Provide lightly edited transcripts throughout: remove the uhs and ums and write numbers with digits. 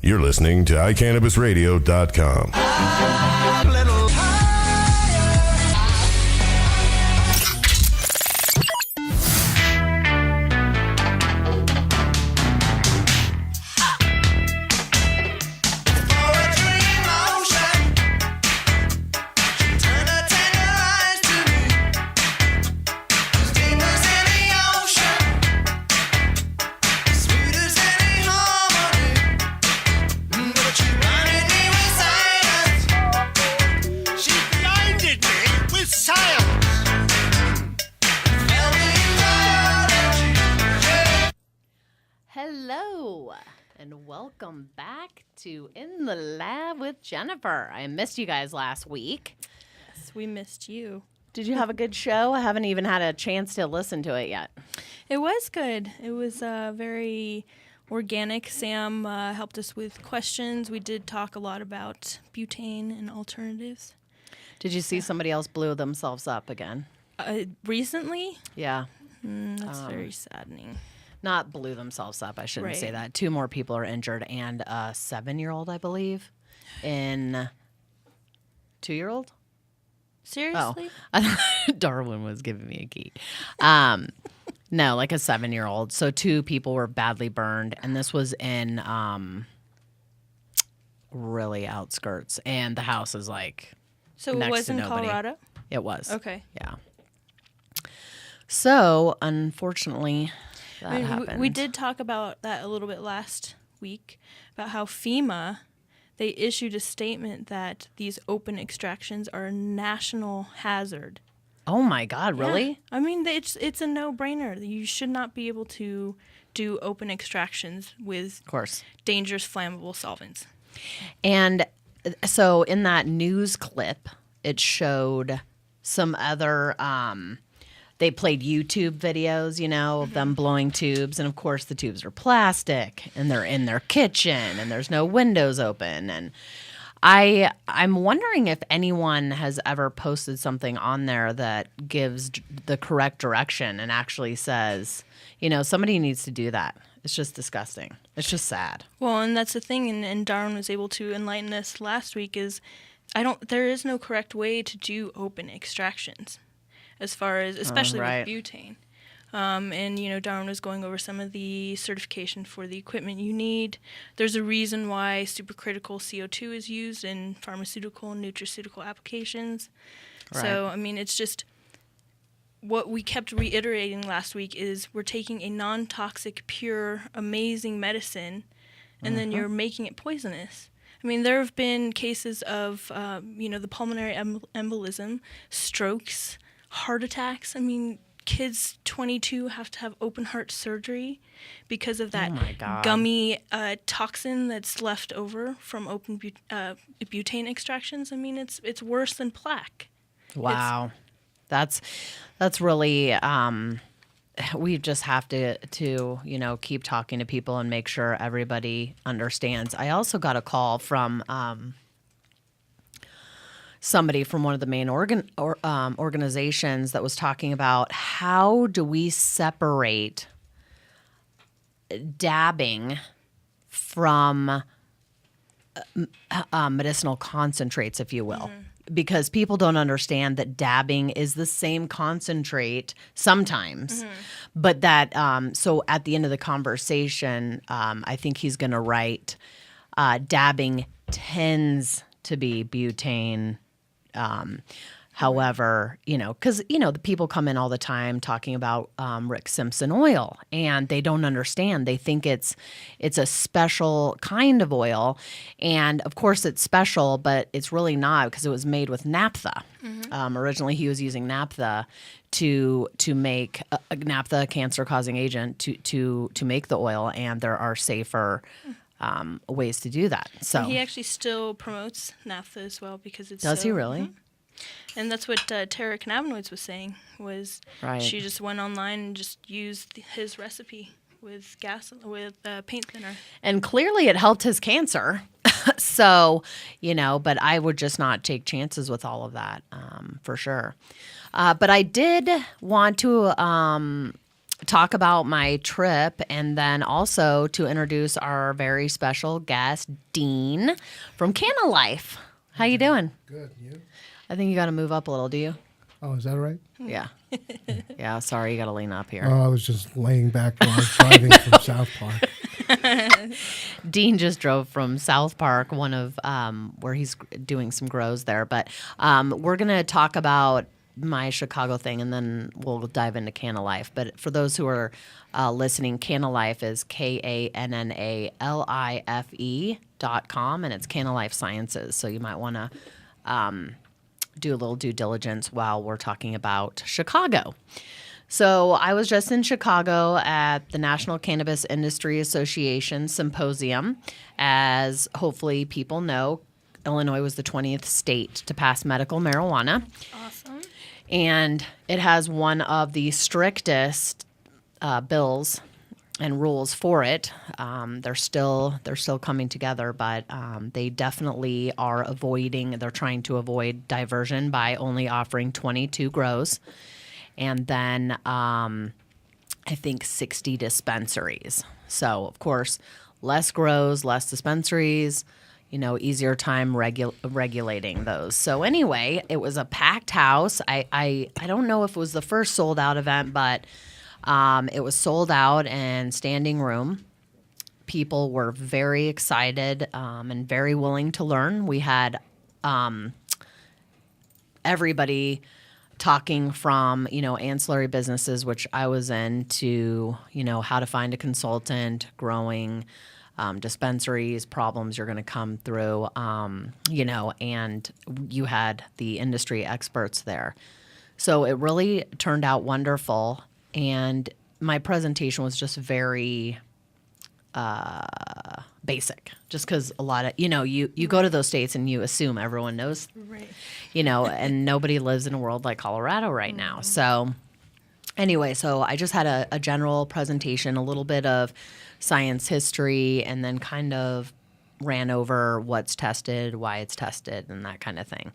You're listening to iCannabisRadio.com. Hello, and welcome back to In the Lab with Jennifer. I missed you guys last week. Yes, we missed you. Did you have a good show? I haven't even had a chance to listen to it yet. It was good. It was very organic. Sam helped us with questions. We did talk a lot about butane and alternatives. Did you see somebody else blew themselves up again? Recently? Yeah. That's very saddening. Not blew themselves up, I shouldn't say Right. that. 2 more people are injured, and a 7-year-old, I believe, in 2-year-old? Seriously? Oh, Darwin was giving me a key. No, like a 7-year-old. So 2 people were badly burned, and this was in really outskirts, and the house is like So it next was to in nobody. Colorado? It was. Okay. Yeah. So, unfortunately, that I mean, happened. we did talk about that a little bit last week, about how FEMA, they issued a statement that these open extractions are a national hazard. Oh, my God, really? Yeah. I mean, it's a no-brainer. You should not be able to do open extractions with Of course. dangerous flammable solvents. And so in that news clip, it showed some other, they played YouTube videos, you know, of them blowing tubes. And of course, the tubes are plastic and they're in their kitchen and there's no windows open. And I'm wondering if anyone has ever posted something on there that gives the correct direction and actually says, you know, somebody needs to do that. It's just disgusting. It's just sad. Well, and that's the thing, and Darwin was able to enlighten us last week, is there is no correct way to do open extractions, as far as, especially right. with butane. And, you know, Darwin was going over some of the certification for the equipment you need. There's a reason why supercritical CO2 is used in pharmaceutical and nutraceutical applications. Right. So, I mean, it's just what we kept reiterating last week is we're taking a non-toxic, pure, amazing medicine, and then you're making it poisonous. I mean, there have been cases of, you know, the pulmonary embolism, strokes, heart attacks. I mean, kids 22 have to have open heart surgery because of that Oh my God. gummy toxin that's left over from open butane extractions. I mean, it's worse than plaque. Wow. That's really we just have to you know, keep talking to people and make sure everybody understands. I also got a call from somebody from one of the main organizations that was talking about how do we separate dabbing from medicinal concentrates, if you will. Because people don't understand that dabbing is the same concentrate sometimes, but that so at the end of the conversation, I think he's going to write dabbing tends to be butane. However, you know, because, you know, the people come in all the time talking about Rick Simpson oil, and they don't understand. They think it's a special kind of oil, and of course it's special, but it's really not because it was made with naphtha. Originally, he was using naphtha to make a naphtha, a cancer-causing agent, to make the oil, and there are safer ways to do that. So He actually still promotes naphtha as well because it's does he really? And that's what Tara Cannabinoids was saying, was Right. she just went online and just used his recipe with paint thinner. And clearly it helped his cancer. So, you know, but I would just not take chances with all of that, for sure. But I did want to talk about my trip, and then also to introduce our very special guest, Dean from Canna Life. How you doing? Good. You? I think you got to move up a little. Do you? Oh, is that right? Yeah. Yeah. Sorry, you got to lean up here. Oh, I was just laying back while I was driving from South Park. Dean just drove from South Park, one of where he's doing some grows there. But we're going to talk about my Chicago thing, and then we'll dive into Canna Life. But for those who are listening, Canna Life is KANNALIFE.com, and it's Canna Life Sciences. So you might want to do a little due diligence while we're talking about Chicago. So I was just in Chicago at the National Cannabis Industry Association Symposium. As hopefully people know, Illinois was the 20th state to pass medical marijuana. Awesome. And it has one of the strictest bills and rules for it. They're still coming together, but they definitely are they're trying to avoid diversion by only offering 22 grows. And then I think 60 dispensaries. So, of course, less grows, less dispensaries, easier time regulating those. So anyway, it was a packed house. I don't know if it was the first sold out event, but it was sold out and standing room. People were very excited and very willing to learn. We had everybody talking from, ancillary businesses, which I was in, to, how to find a consultant, growing dispensaries, problems you're going to come through, and you had the industry experts there. So it really turned out wonderful. And my presentation was just very basic, just because a lot of, you go to those states and you assume everyone knows, Right. And nobody lives in a world like Colorado right now. So anyway, so I just had a general presentation, a little bit of science history, and then kind of ran over what's tested, why it's tested, and that kind of thing.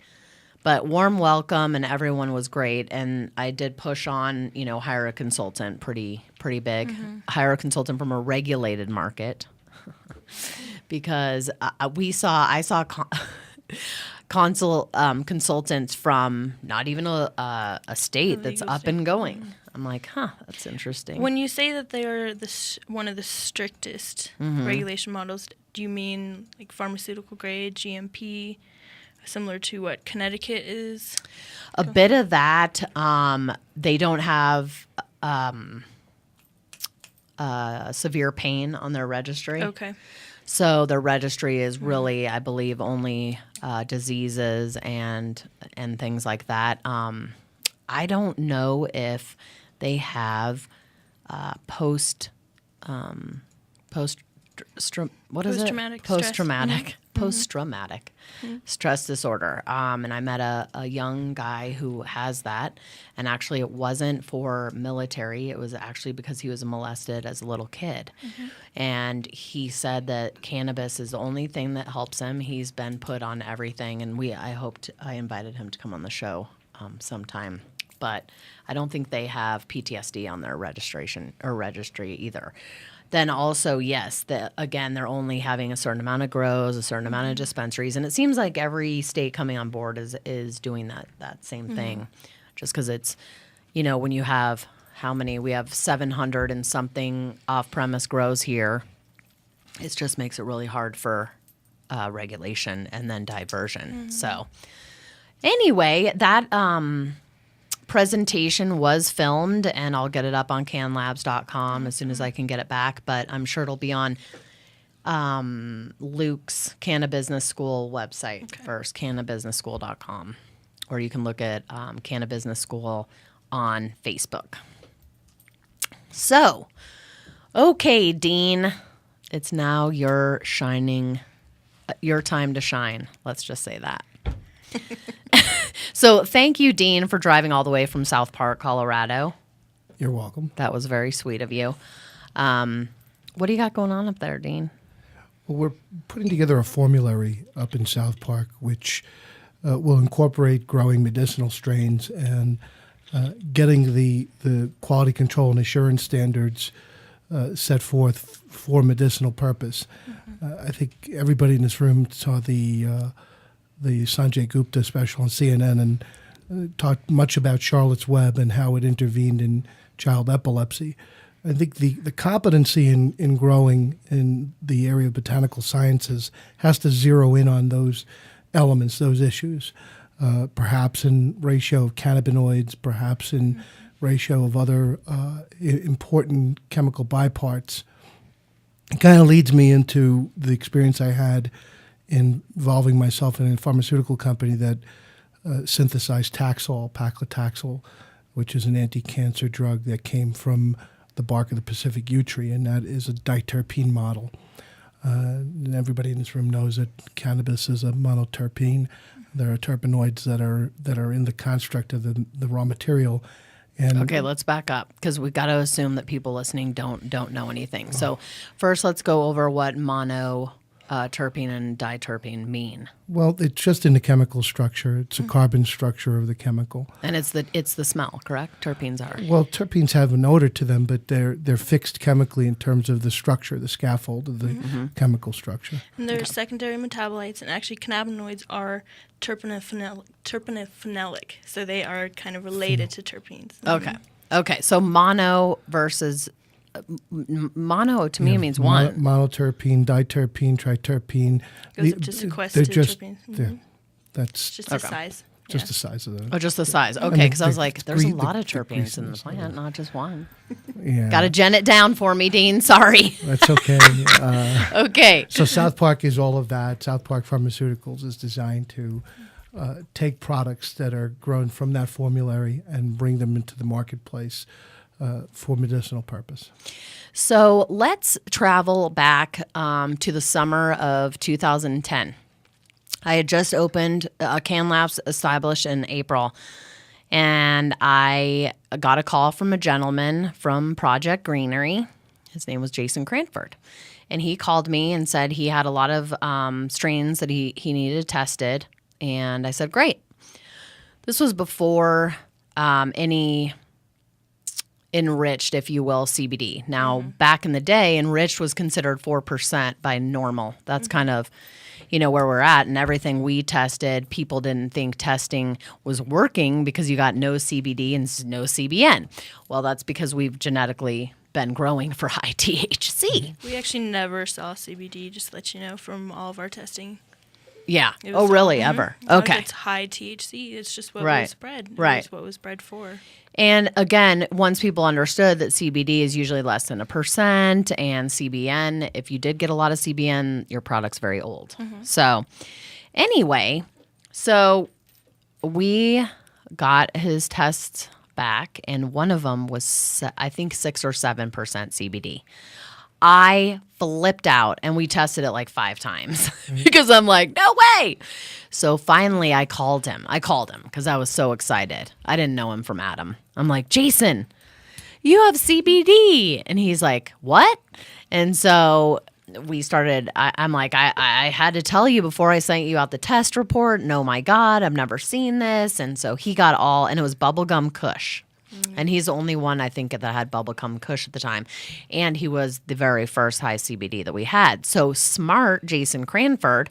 But warm welcome, and everyone was great. And I did push on, hire a consultant pretty big. Mm-hmm. Hire a consultant from a regulated market because I saw consultants from not even a state that's up and going. Mm-hmm. I'm like, that's interesting. When you say that they are one of the strictest Mm-hmm. regulation models, do you mean like pharmaceutical grade, GMP? Similar to what Connecticut is? A bit of that. They don't have severe pain on their registry. Okay. So their registry is really, I believe, only diseases and things like that. I don't know if they have post-traumatic stress disorder. And I met a young guy who has that. And actually, it wasn't for military. It was actually because he was molested as a little kid. Mm-hmm. And he said that cannabis is the only thing that helps him. He's been put on everything. And I invited him to come on the show sometime. But I don't think they have PTSD on their registry either. Then also, yes, they're only having a certain amount of grows, a certain amount of dispensaries, and it seems like every state coming on board is doing that same thing, just because it's, when you have we have 700 and something off-premise grows here, it just makes it really hard for regulation and then diversion. Mm-hmm. So anyway, that presentation was filmed, and I'll get it up on canlabs.com as soon as I can get it back, but I'm sure it'll be on Luke's Canna Business School website first, cannabusinessschool.com, or you can look at Canna Business School on Facebook. So, okay, Dean, it's now your time to shine. Let's just say that. So thank you, Dean, for driving all the way from South Park, Colorado. You're welcome. That was very sweet of you. What do you got going on up there, Dean? Well, we're putting together a formulary up in South Park, which will incorporate growing medicinal strains and getting the quality control and assurance standards set forth for medicinal purpose. I think everybody in this room saw the Sanjay Gupta special on CNN and talked much about Charlotte's Web and how it intervened in child epilepsy. I think the competency in growing in the area of botanical sciences has to zero in on those elements, those issues, perhaps in ratio of cannabinoids, perhaps in ratio of other important chemical byparts. It kind of leads me into the experience I had involving myself in a pharmaceutical company that synthesized Taxol, paclitaxel, which is an anti-cancer drug that came from the bark of the Pacific yew tree, and that is a diterpene model. And everybody in this room knows that cannabis is a monoterpene. There are terpenoids that are in the construct of the raw material. And Okay, let's back up because we've got to assume that people listening don't know anything. So first, let's go over what monoterpene and diterpene mean. well, it's just in the chemical structure. It's a carbon structure of the chemical. And it's the smell, correct? Terpenes are. Well, terpenes have an odor to them, but they're fixed chemically in terms of the structure, the scaffold of the chemical structure. And they're secondary metabolites, and actually cannabinoids are terpenophenolic, so they are kind of related to terpenes. Okay. So mono versus mono to me means one. Monoterpene, diterpene, triterpene. Goes up to sequester they're just, terpenes. That's Just the size. just the size of the. Oh, just the size. Okay, the- because I was the like, there's a gre- lot the- of the terpenes in the greasiness, plant, not just one. Yeah, Got to gen it down for me, Dean. Sorry. That's okay. Okay. So South Park is all of that. South Park Pharmaceuticals is designed to take products that are grown from that formulary and bring them into the marketplace for medicinal purpose. So let's travel back to the summer of 2010. I had just opened Can Labs, established in April, and I got a call from a gentleman from Project Greenery. His name was Jason Cranford. And he called me and said he had a lot of strains that he needed tested. And I said, great. This was before any enriched, if you will, CBD. Now, back in the day, enriched was considered 4% by normal. That's kind of, where we're at. And everything we tested, people didn't think testing was working because you got no CBD and no CBN. Well, that's because we've genetically been growing for high THC. We actually never saw CBD, just to let you know, from all of our testing. Yeah. It was Oh, really? all- Ever? As long as Okay. It's high THC. It's just what Right. was bred. Right. It's what was bred for. And again, once people understood that CBD is usually less than 1% and CBN, if you did get a lot of CBN, your product's very old. So anyway, we got his tests back, and one of them was, I think, 6 or 7% CBD. I flipped out, and we tested it like 5 times because I'm like, no way. So finally I called him because I was so excited. I didn't know him from Adam. I'm like, Jason, you have CBD. And he's like, what? And so we started, I'm like, I had to tell you before I sent you out the test report. And oh my God, I've never seen this. And so he got all, and it was bubblegum kush. And he's the only one, I think, that had bubblegum kush at the time. And he was the very first high CBD that we had. So smart Jason Cranford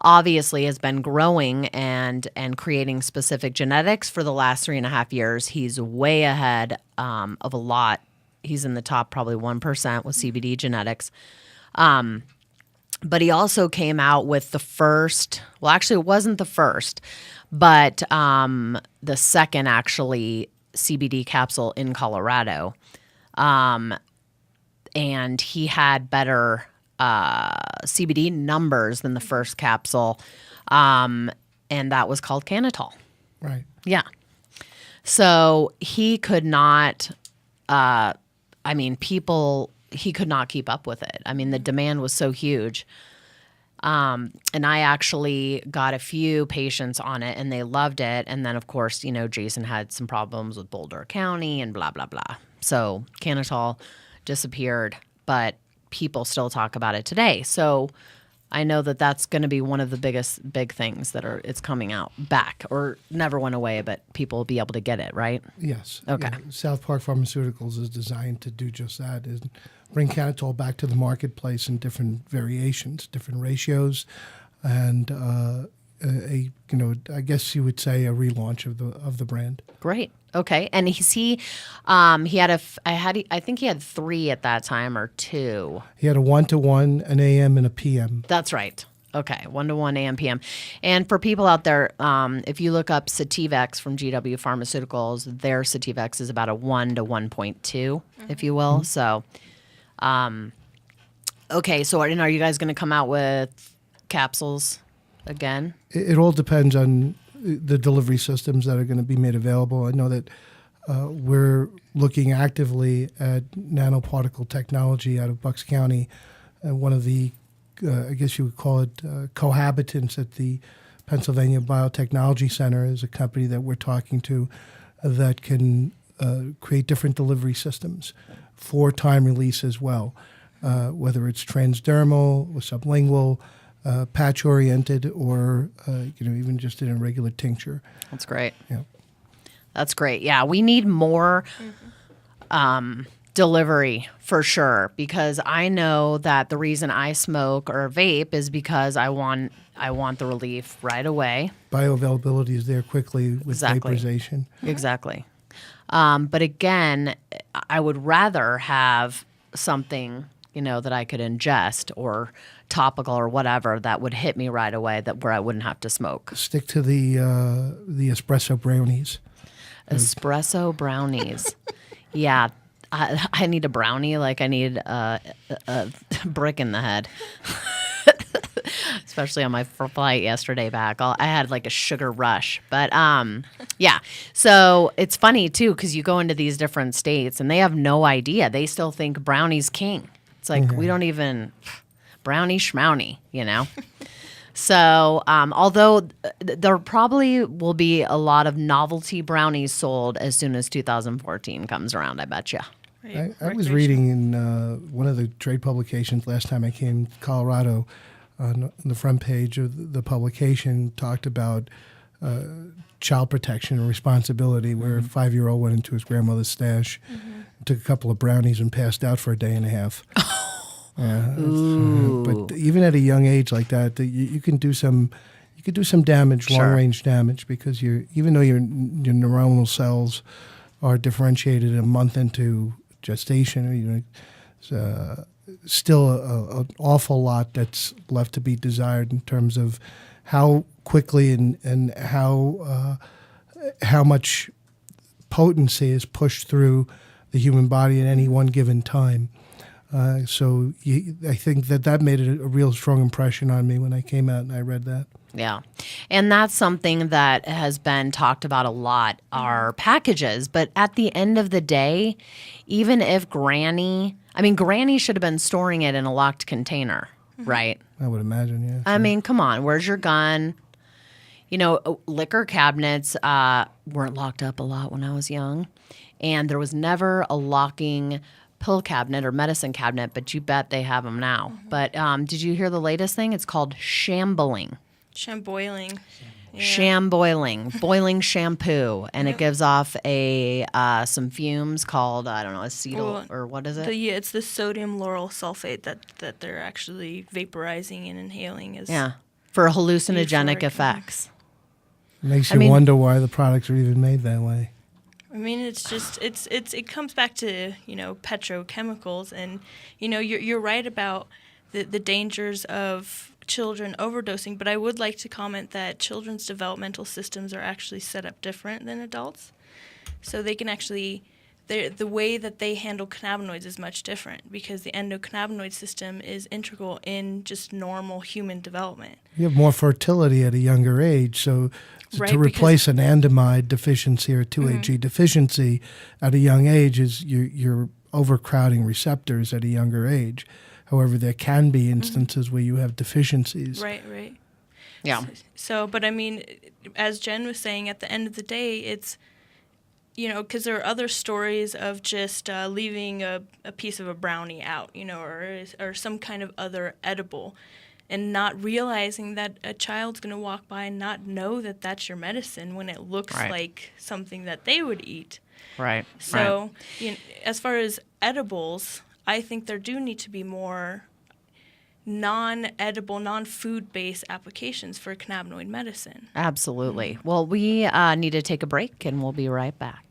obviously has been growing and creating specific genetics for the last 3.5 years. He's way ahead of a lot. He's in the top probably 1% with CBD genetics. But he also came out with the first, well, actually it wasn't the first, but the second actually CBD capsule in Colorado. And he had better CBD numbers than the first capsule. And that was called Canatol. Right. Yeah. So he could not, he could not keep up with it. I mean, the demand was so huge. And I actually got a few patients on it and they loved it. And then, of course, Jason had some problems with Boulder County and blah, blah, blah. So Canatol disappeared, but people still talk about it today. So I know that that's going to be one of the big things that it's coming out back, or never went away, but people will be able to get it, right? Yes. Okay. Yeah. South Park Pharmaceuticals is designed to do just that, is bring cannatol back to the marketplace in different variations, different ratios, and I guess you would say a relaunch of the brand. Great. Okay. And I think he had 3 at that time, or 2. He had a 1-to-1, an AM, and a PM. That's right. Okay, 1-to-1 AM PM. And for people out there, if you look up Sativex from GW Pharmaceuticals, their Sativex is about a 1 to 1.2, if you will. So, okay. So, are you guys going to come out with capsules again? It all depends on the delivery systems that are going to be made available. I know that we're looking actively at nanoparticle technology out of Bucks County. One of the, I guess you would call it, cohabitants at the Pennsylvania Biotechnology Center is a company that we're talking to that can create different delivery systems for time release as well, whether it's transdermal or sublingual, patch-oriented, or even just in a regular tincture. That's great. Yeah. That's great. Yeah, we need more delivery for sure, because I know that the reason I smoke or vape is because I want the relief right away. Bioavailability is there quickly with Exactly. vaporization. Exactly. But again, I would rather have something, that I could ingest or topical or whatever that would hit me right away, where I wouldn't have to smoke. Stick to the espresso brownies. Espresso brownies. Yeah. I need a brownie like I need a brick in the head. Especially on my flight yesterday back. I had like a sugar rush. But yeah. So it's funny too, because you go into these different states and they have no idea. They still think brownie's king. It's like, we don't even brownie schmownie, So, although there probably will be a lot of novelty brownies sold as soon as 2014 comes around, I bet you. Right. I was reading in one of the trade publications last time I came to Colorado, on the front page of the publication talked about child protection and responsibility, where a 5-year-old went into his grandmother's stash, took a couple of brownies and passed out for a day and a half. Yeah, but even at a young age like that, you can do some damage, Sure. long range damage, because even though your neuronal cells are differentiated a month into gestation, still an awful lot that's left to be desired in terms of how quickly and how much potency is pushed through the human body at any one given time. So I think that made a real strong impression on me when I came out and I read that. Yeah. And that's something that has been talked about a lot, are packages. But at the end of the day, even if Granny should have been storing it in a locked container, right? I would imagine, yeah. I mean, come on, where's your gun? Liquor cabinets weren't locked up a lot when I was young. And there was never a locking pill cabinet or medicine cabinet, but you bet they have them now. But did you hear the latest thing? It's called shamboiling. Shamboiling. Yeah. Shamboiling, boiling shampoo, and it gives off some fumes called, I don't know, acetyl, or what is it? It's the sodium lauryl sulfate that they're actually vaporizing and inhaling. For hallucinogenic euphoric. effects. Makes you wonder why the products are even made that way. I mean, it's just it comes back to petrochemicals, and you're right about the dangers of children overdosing. But I would like to comment that children's developmental systems are actually set up different than adults, so they can actually the way that they handle cannabinoids is much different, because the endocannabinoid system is integral in just normal human development. You have more fertility at a younger age, so Right, to replace an andamide deficiency or a 2-AG deficiency at a young age is you're overcrowding receptors at a younger age. However, there can be instances where you have deficiencies. Right. Yeah. So, but I mean, as Jen was saying, at the end of the day, it's, because there are other stories of just leaving a piece of a brownie out, or some kind of other edible. and not realizing that a child's going to walk by and not know that that's your medicine when it looks Right. like something that they would eat. Right. So, as far as edibles, I think there do need to be more non-edible, non-food-based applications for cannabinoid medicine. Absolutely. Well, we need to take a break, and we'll be right back.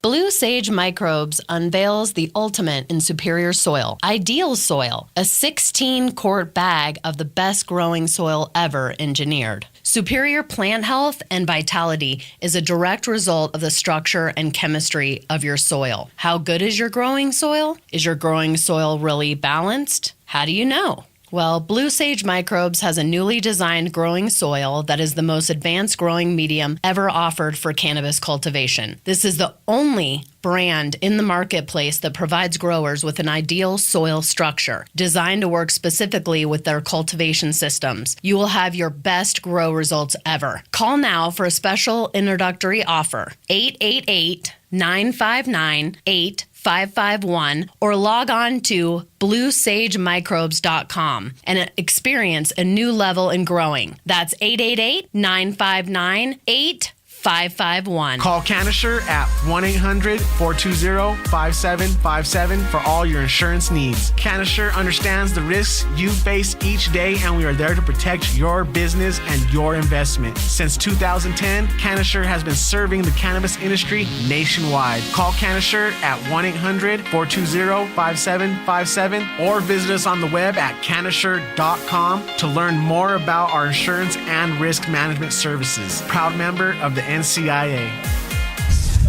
Blue Sage Microbes unveils the ultimate in superior soil, Ideal Soil, a 16-quart bag of the best growing soil ever engineered. Superior plant health and vitality is a direct result of the structure and chemistry of your soil. How good is your growing soil? Is your growing soil really balanced? How do you know? Well, Blue Sage Microbes has a newly designed growing soil that is the most advanced growing medium ever offered for cannabis cultivation. This is the only brand in the marketplace that provides growers with an ideal soil structure designed to work specifically with their cultivation systems. You will have your best grow results ever. Call now for a special introductory offer, 888-959-8551, or log on to bluesagemicrobes.com and experience a new level in growing. That's 888-959-8551. Call Canisher at 1-800-420-5757 for all your insurance needs. Canisher understands the risks you face each day, and we are there to protect your business and your investment. Since 2010, Canisher has been serving the cannabis industry nationwide. Call Canisher at 1-800-420-5757 or visit us on the web at canisher.com to learn more about our insurance and risk management services. Proud member of the NCIA.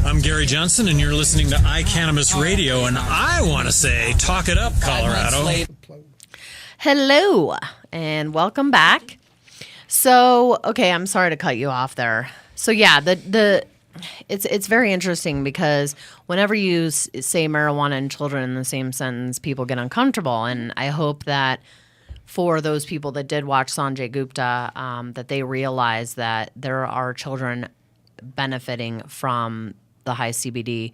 I'm Gary Johnson, and you're listening to iCannabis Radio, and I want to say, talk it up, Colorado. Hello, and welcome back. So, okay, I'm sorry to cut you off there. So, yeah, it's very interesting because whenever you say marijuana and children in the same sentence, people get uncomfortable, and I hope that for those people that did watch Sanjay Gupta, that they realize that there are children benefiting from the high CBD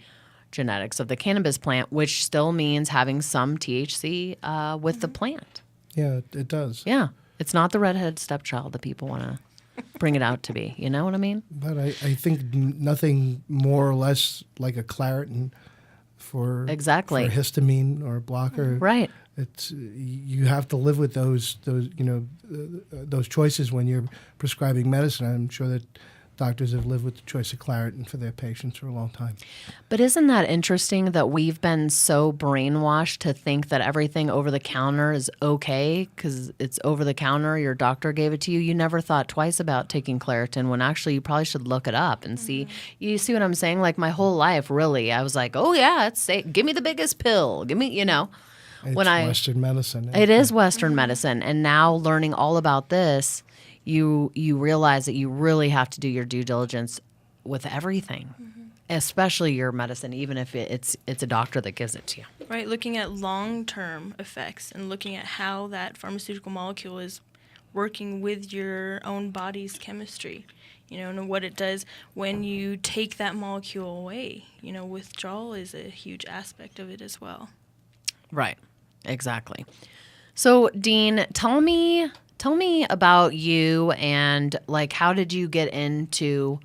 genetics of the cannabis plant, which still means having some THC with the plant. Yeah, it does. Yeah. It's not the redheaded stepchild that people want to bring it out to be. You know what I mean? But I think nothing more or less like a Claritin for histamine or a blocker. Right. It's you have to live with those choices when you're prescribing medicine. I'm sure that doctors have lived with the choice of Claritin for their patients for a long time. But isn't that interesting that we've been so brainwashed to think that everything over the counter is okay because it's over the counter, your doctor gave it to you. You never thought twice about taking Claritin when actually you probably should look it up and see. You see what I'm saying? Like my whole life, really, I was like, oh yeah, it's safe. Give me the biggest pill. Give me, It's Western medicine. It is Western medicine. And now learning all about this, you realize that you really have to do your due diligence with everything, especially your medicine, even if it's a doctor that gives it to you. Right, looking at long-term effects and looking at how that pharmaceutical molecule is working with your own body's chemistry, and what it does when you take that molecule away. Withdrawal is a huge aspect of it as well. Right, exactly. So, Dean, tell me about you and how did you get into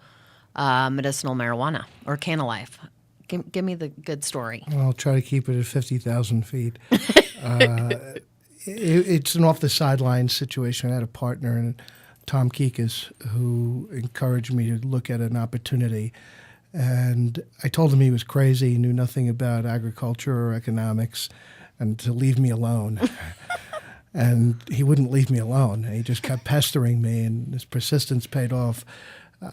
medicinal marijuana or canna life? Give me the good story. Well, I'll try to keep it at 50,000 feet. It's an off the sidelines situation. I had a partner, Tom Kikas, who encouraged me to look at an opportunity. And I told him he was crazy, he knew nothing about agriculture or economics, and to leave me alone. And he wouldn't leave me alone. He just kept pestering me, and his persistence paid off.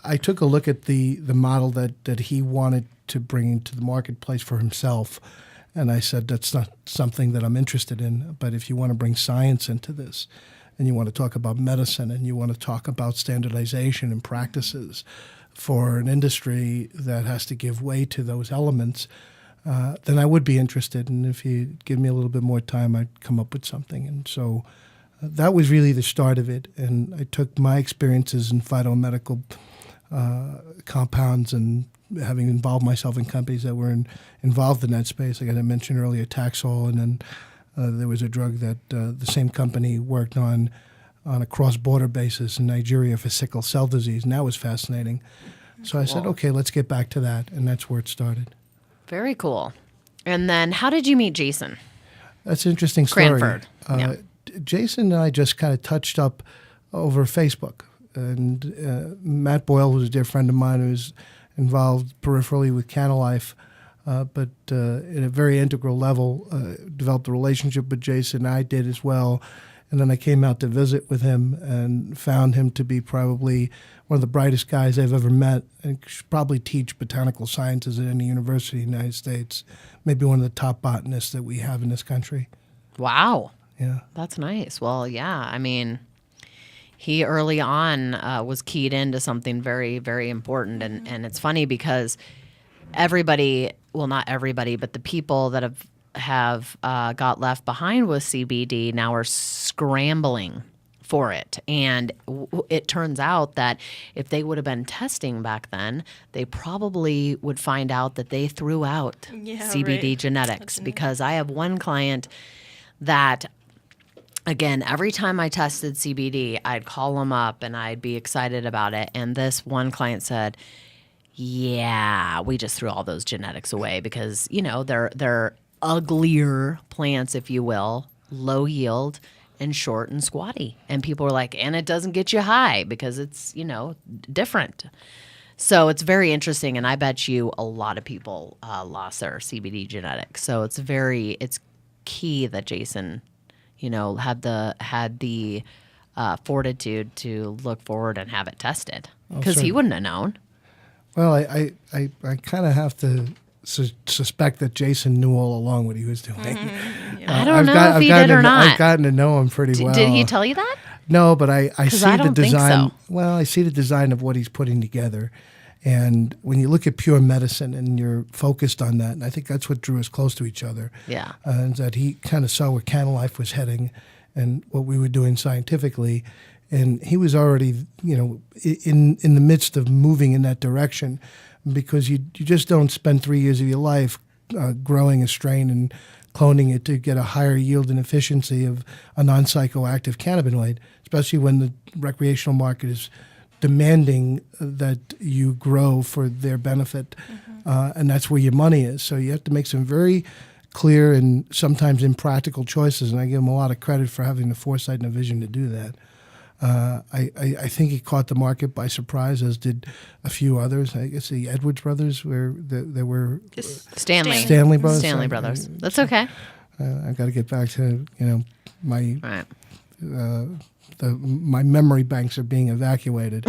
I took a look at the model that he wanted to bring into the marketplace for himself, and I said, that's not something that I'm interested in, but if you want to bring science into this, and you want to talk about medicine, and you want to talk about standardization and practices for an industry that has to give way to those elements, then I would be interested. And if you give me a little bit more time, I'd come up with something. And so that was really the start of it. And I took my experiences in phytomedical compounds and having involved myself in companies that were involved in that space. Like I mentioned earlier, Taxol, and then There was a drug that the same company worked on a cross-border basis in Nigeria for sickle cell disease, and that was fascinating. So I said, okay, let's get back to that, and that's where it started. Very cool. And then how did you meet Jason? That's an interesting story. Cranford. Yeah. Jason and I just kind of touched up over Facebook. And Matt Boyle, who's a dear friend of mine, who's involved peripherally with Canalife, but at a very integral level, developed a relationship with Jason. I did as well. And then I came out to visit with him and found him to be probably one of the brightest guys I've ever met, and should probably teach botanical sciences at any university in the United States. Maybe one of the top botanists that we have in this country. Wow. Yeah. That's nice. Well, yeah, I mean, he early on was keyed into something very, very important. And it's funny because everybody, well, not everybody, but the people that have got left behind with CBD now are scrambling for it. And it turns out that if they would have been testing back then, they probably would find out that they threw out CBD genetics. Because I have one client that, again, every time I tested CBD, I'd call them up and I'd be excited about it. And this one client said, yeah, we just threw all those genetics away because, you know, they're uglier plants, if you will, low yield and short and squatty. And people were like, and it doesn't get you high because it's, you know, different. So it's very interesting. And I bet you a lot of people lost their CBD genetics. So it's key that Jason, you know, had the fortitude to look forward and have it tested because he wouldn't have known. Well, I kind of have to suspect that Jason knew all along what he was doing. I don't know if he did or not. I've gotten to know him pretty well. Did he tell you that? No, but I see I the don't think design. so. Well, I see the design of what he's putting together. And when you look at pure medicine and you're focused on that, and I think that's what drew us close to each other. Yeah. And that he kind of saw where Canalife was heading and what we were doing scientifically. And he was already, you know, in the midst of moving in that direction, because you just don't spend 3 years of your life growing a strain and cloning it to get a higher yield and efficiency of a non-psychoactive cannabinoid, especially when the recreational market is demanding that you grow for their benefit, and that's where your money is. So you have to make some very clear and sometimes impractical choices, and I give him a lot of credit for having the foresight and the vision to do that. I think he caught the market by surprise, as did a few others. I guess the Edwards brothers were there were Stanley brothers. Stanley brothers. That's okay. I've got to get back to my Right. My memory banks are being evacuated.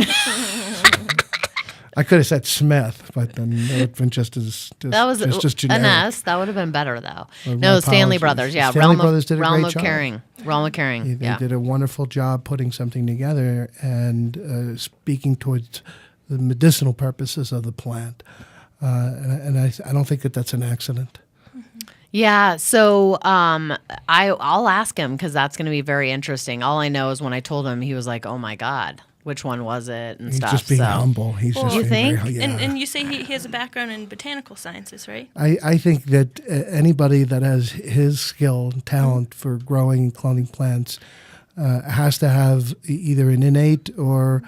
I could have said Smith, but then it would have been just generic. an S. That would have been better, though. Well, No, my Stanley apologies. Brothers. Yeah, Stanley Brothers did a Realm great of job. Caring. Realm of Caring. They Yeah. did a wonderful job putting something together and speaking towards the medicinal purposes of the plant. And I don't think that that's an accident. Yeah, so I'll ask him because that's going to be very interesting. All I know is when I told him, he was like, "Oh my God, which one was it?" and He's stuff. just being so. humble. He's just you being think? very, yeah. And you say he has a background in botanical sciences, right? I think that anybody that has his skill and talent for growing and cloning plants has to have either an innate or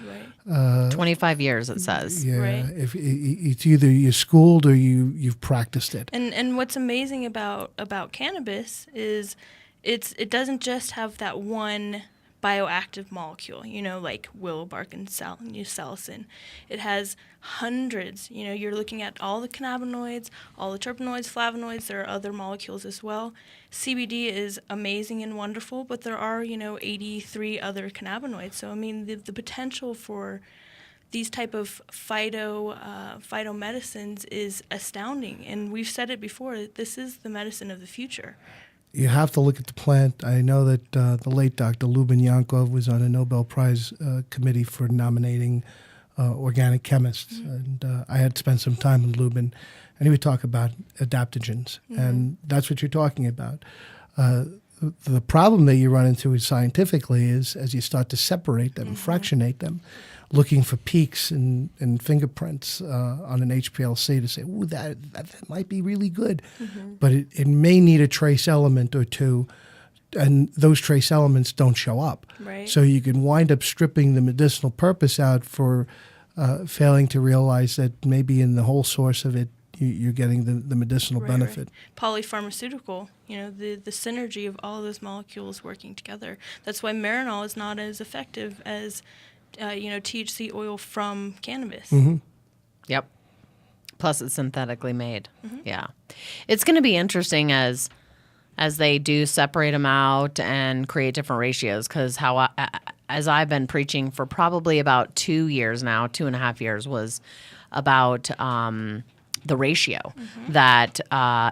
25 years, it says. yeah, Right. if it's either you're schooled or you've practiced it. And what's amazing about cannabis is it doesn't just have that one bioactive molecule, you know, like willow bark and salicin. It has hundreds. You know, you're looking at all the cannabinoids, all the terpenoids, flavonoids. There are other molecules as well. CBD is amazing and wonderful, but there are, 83 other cannabinoids. So, I mean, the potential for these type of phytomedicines is astounding. And we've said it before, this is the medicine of the future. You have to look at the plant. I know that the late Dr. Lubin Yankov was on a Nobel Prize committee for nominating organic chemists. And I had spent some time with Lubin, and he would talk about adaptogens. And that's what you're talking about. the problem that you run into scientifically is as you start to separate them, fractionate them, looking for peaks and fingerprints on an HPLC to say, ooh, that might be really good. But it may need a trace element or two, and those trace elements don't show up. Right. So you can wind up stripping the medicinal purpose out for failing to realize that maybe in the whole source of it, you're getting the medicinal benefit. Polypharmaceutical, the synergy of all of those molecules working together. That's why Marinol is not as effective as, THC oil from cannabis. Yep. Plus, it's synthetically made. Yeah. It's going to be interesting as they do separate them out and create different ratios, because as I've been preaching for probably about 2 years now, 2.5 years, was about the ratio that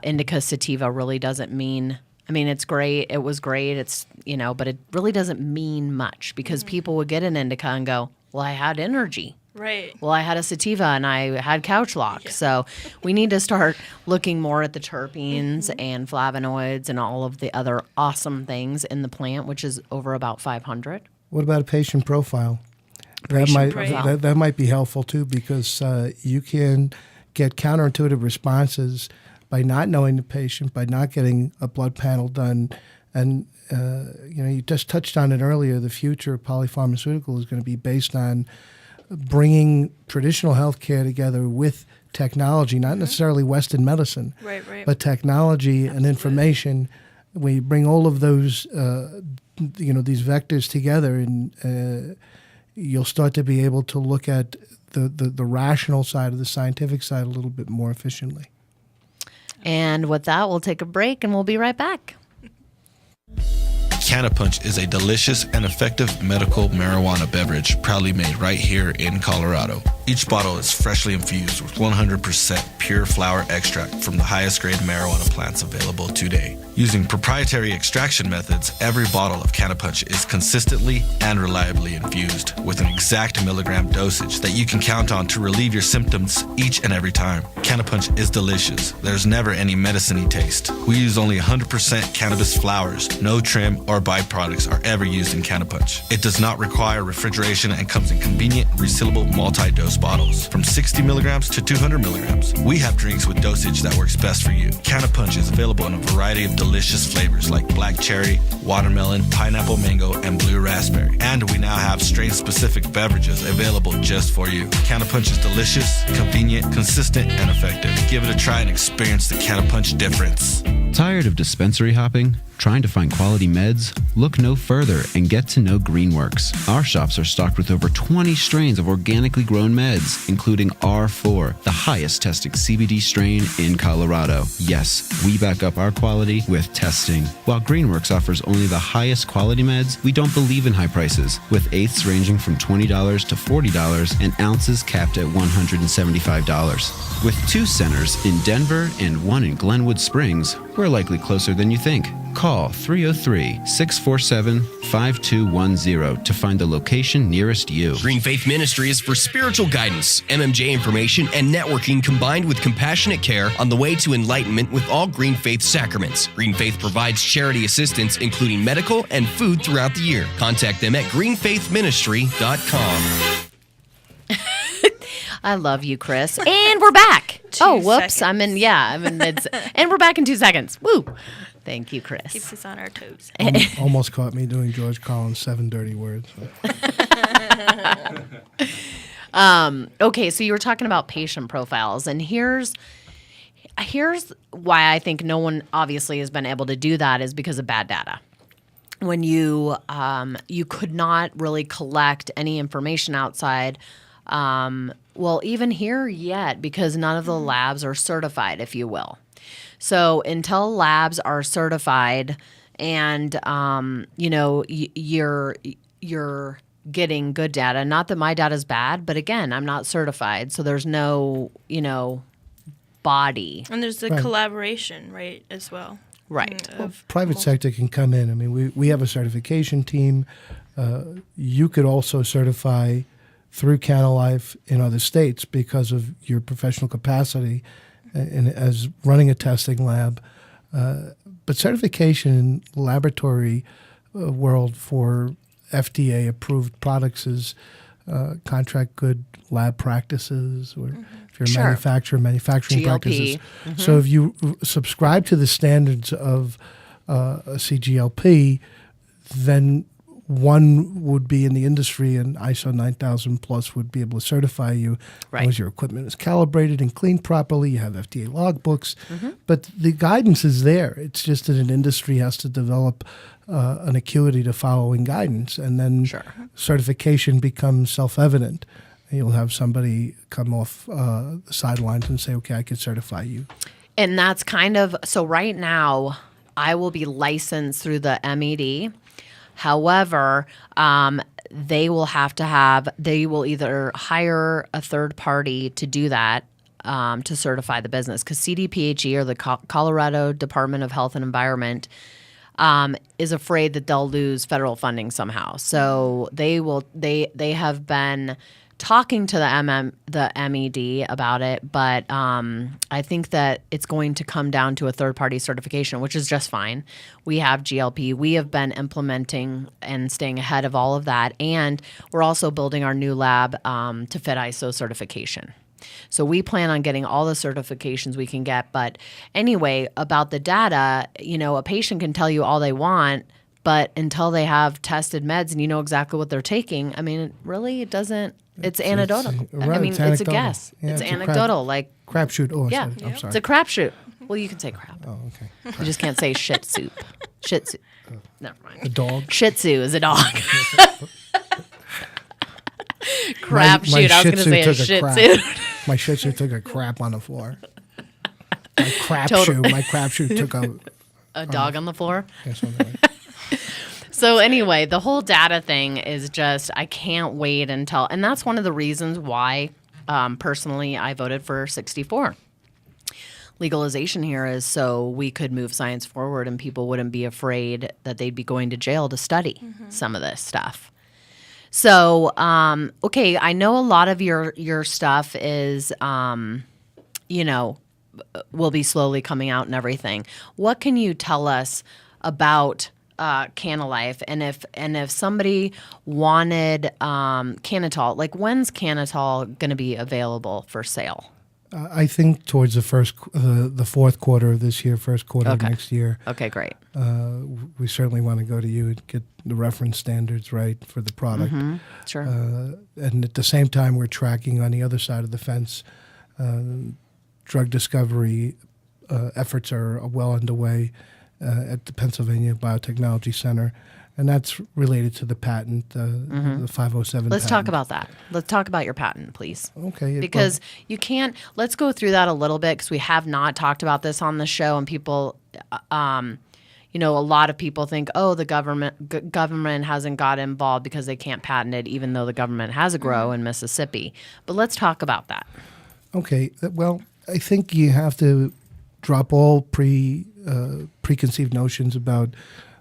indica sativa really doesn't mean. I mean, it's great. It was great. It's, but it really doesn't mean much, because people would get an indica and go, well, I had energy. Right. Well, I had a sativa and I had couch lock. So we need to start looking more at the terpenes and flavonoids and all of the other awesome things in the plant, which is over about 500. What about a patient profile? That might be helpful too, because you can get counterintuitive responses by not knowing the patient, by not getting a blood panel done. And, you just touched on it earlier, the future of polypharmaceutical is going to be based on bringing traditional healthcare together with technology, not necessarily Western medicine, right. but technology and information. We bring all of those, these vectors together, and you'll start to be able to look at the rational side of the scientific side a little bit more efficiently. And with that, we'll take a break and we'll be right back. Cannapunch is a delicious and effective medical marijuana beverage proudly made right here in Colorado. Each bottle is freshly infused with 100% pure flower extract from the highest grade marijuana plants available today. Using proprietary extraction methods, every bottle of Cannapunch is consistently and reliably infused with an exact milligram dosage that you can count on to relieve your symptoms each and every time. Cannapunch is delicious. There's never any medicine-y taste. We use only 100% cannabis flowers. No trim or byproducts are ever used in Cannapunch. It does not require refrigeration and comes in convenient, resealable multi-dose bottles from 60 milligrams to 200 milligrams. We have drinks with dosage that works best for you. Cannapunch is available in a variety of delicious flavors like black cherry, watermelon, pineapple mango, and blue raspberry. And we now have strain-specific beverages available just for you. Cannapunch is delicious, convenient, consistent, and effective. Give it a try and experience the Cannapunch difference. Tired of dispensary hopping? Trying to find quality meds? Look no further and get to know Greenworks. Our shops are stocked with over 20 strains of organically grown meds, including R4, the highest tested CBD strain in Colorado. Yes, we back up our quality with testing. While Greenworks offers only the highest quality meds, we don't believe in high prices, with eighths ranging from $20 to $40 and ounces capped at $175. With 2 centers in Denver and 1 in Glenwood Springs, we're likely closer than you think. Call 303-647-5210 to find the location nearest you. Green Faith Ministry is for spiritual guidance, MMJ information, and networking combined with compassionate care on the way to enlightenment with all Green Faith sacraments. Green Faith provides charity assistance, including medical and food throughout the year. Contact them at greenfaithministry.com. I love you, Chris. And we're back. Two whoops. seconds. I'm in mid. And we're back in 2 seconds. Woo. Thank you, Chris. Keeps us on our toes. Almost caught me doing George Collins' 7 dirty words. Okay, so you were talking about patient profiles, and here's why I think no one obviously has been able to do that is because of bad data. When you could not really collect any information outside. Even here yet, because none of the labs are certified, if you will. So until labs are certified and, you're getting good data, not that my data is bad, but again, I'm not certified. So there's no, body. And there's the collaboration, right, as well. Right. Private sector can come in. I mean, we have a certification team. You could also certify through CannaLife in other states because of your professional capacity and as running a testing lab. But but certification in laboratory world for FDA-approved products is contract good lab practices, or if you're a Sure. manufacturer, manufacturing GLP. practices. So if you subscribe to the standards of a CGLP, then one would be in the industry, and ISO 9000 plus would be able to certify you as long as your equipment is calibrated and cleaned properly. You have FDA logbooks, but the guidance is there. It's just that an industry has to develop an acuity to following guidance, and then certification becomes self-evident. You'll have somebody come off the sidelines and say, okay, I can certify you. And that's kind of, so right now, I will be licensed through the MED. However, they will either hire a third party to do that, to certify the business, because CDPHE, or the Colorado Department of Health and Environment, is afraid that they'll lose federal funding somehow. So they have been talking to the MED about it, but I think that it's going to come down to a third-party certification, which is just fine. We have GLP. We have been implementing and staying ahead of all of that, and we're also building our new lab to fit ISO certification. So we plan on getting all the certifications we can get. But anyway, about the data, a patient can tell you all they want, but until they have tested meds and you know exactly what they're taking, I mean, really, it doesn't. It's anecdotal. It's a guess. Yeah, it's anecdotal. Crapshoot. Oh, yeah, I'm sorry. It's a crapshoot. Well, you can say crap. Oh, okay. You just can't say shit soup. Shih Tzu. Never mind. A dog? Shih Tzu is a dog. Crapshoot. I was going to say a Shih Tzu. My Shih Tzu took a crap on the floor. My crapshoot took a dog on the floor. Yeah, something like that. So anyway, the whole data thing is just, I can't wait until, and that's one of the reasons why, personally, I voted for 64. Legalization here is so we could move science forward and people wouldn't be afraid that they'd be going to jail to study some of this stuff. So, okay, I know a lot of your stuff is, will be slowly coming out and everything. What can you tell us about Canalife, and if somebody wanted Canitol, like when's Canitol going to be available for sale? I think towards the fourth quarter of this year, first quarter of next year. Okay, great. We certainly want to go to you and get the reference standards right for the product. Sure. And at the same time, we're tracking on the other side of the fence. Drug discovery efforts are well underway at the Pennsylvania Biotechnology Center, and that's related to the patent, the 507 Let's patent. talk about that. Let's talk about your patent, please. Okay. Because you can't, let's go through that a little bit, because we have not talked about this on the show, and people, a lot of people think, oh, the government hasn't got involved because they can't patent it, even though the government has a grow in Mississippi. But let's talk about that. Okay. Well, I think you have to drop all preconceived notions about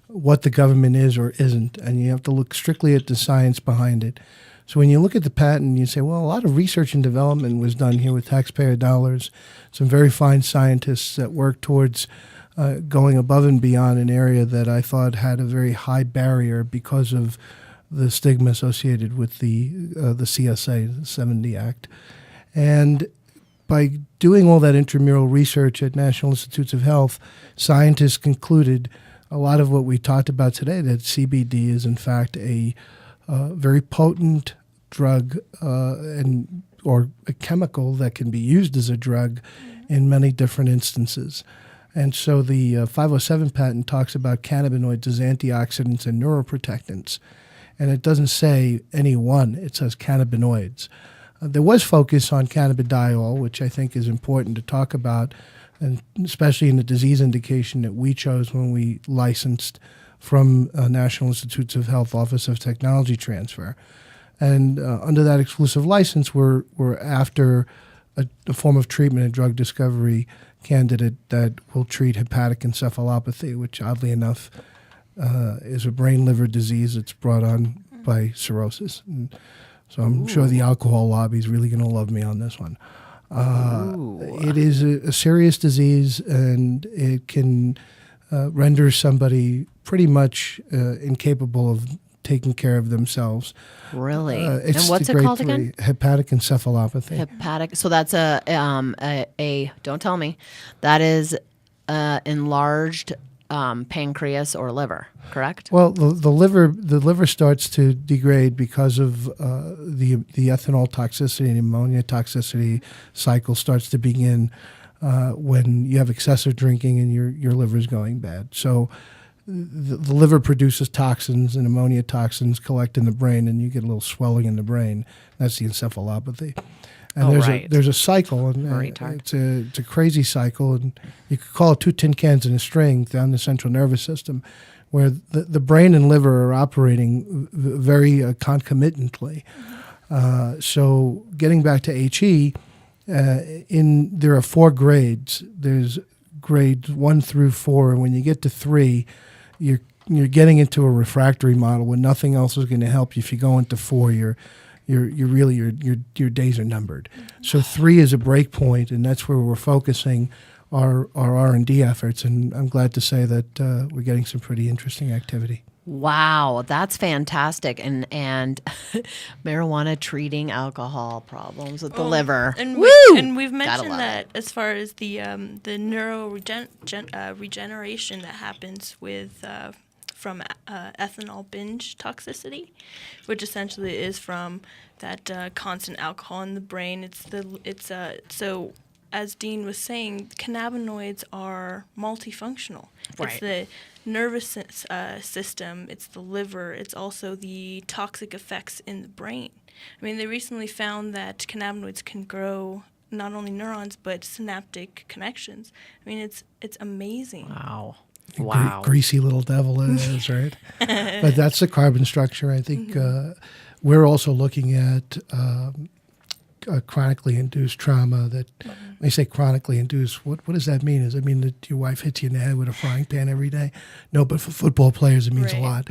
what the government is or isn't, and you have to look strictly at the science behind it. So when you look at the patent, you say, well, a lot of research and development was done here with taxpayer dollars, some very fine scientists that worked towards going above and beyond an area that I thought had a very high barrier because of the stigma associated with the CSA, the 70 Act. And by doing all that intramural research at National Institutes of Health, scientists concluded a lot of what we talked about today, that CBD is in fact a very potent drug or a chemical that can be used as a drug in many different instances. And so the 507 patent talks about cannabinoids as antioxidants and neuroprotectants. And it doesn't say any one, it says cannabinoids. There was focus on cannabidiol, which I think is important to talk about, and especially in the disease indication that we chose when we licensed from National Institutes of Health Office of Technology Transfer. And under that exclusive license, we're after a form of treatment, a drug discovery candidate that will treat hepatic encephalopathy, which oddly enough is a brain-liver disease that's brought on by cirrhosis. And so I'm sure the alcohol lobby is really going to love me on this one. It is a serious disease, and it can renders somebody pretty much incapable of taking care of themselves. Really? It's and what's the it grade called 3, again? hepatic encephalopathy. Hepatic. So that's a don't tell me, that is enlarged pancreas or liver, correct? Well, the liver starts to degrade because of the ethanol toxicity and ammonia toxicity cycle starts to begin when you have excessive drinking and your liver is going bad. So the liver produces toxins, and ammonia toxins collect in the brain, and you get a little swelling in the brain. That's the encephalopathy. And there's a cycle, and it's a crazy cycle, and you could call it 2 tin cans in a string down the central nervous system, where the brain and liver are operating very concomitantly. So getting back to HE, there are 4 grades. There's grades 1 through 4, and when you get to 3, you're getting into a refractory model where nothing else is going to help you. If you go into 4, your days are numbered. So 3 is a break point, and that's where we're focusing our R&D efforts. And I'm glad to say that we're getting some pretty interesting activity. Wow, that's fantastic. And marijuana treating alcohol problems with the liver. And, Woo! We've mentioned love that as far as the regeneration that happens with from ethanol binge toxicity, which essentially is from that constant alcohol in the brain. So as Dean was saying, cannabinoids are multifunctional. Right. It's the nervous system, it's the liver, it's also the toxic effects in the brain. I mean, they recently found that cannabinoids can grow not only neurons but synaptic connections. I mean, it's amazing. Wow. Greasy little devil it is, right? But that's the carbon structure. I think we're also looking at chronically induced trauma. That when they say chronically induced, what does that mean? Does it mean that your wife hits you in the head with a frying pan every day? No, but for football players, it means a lot.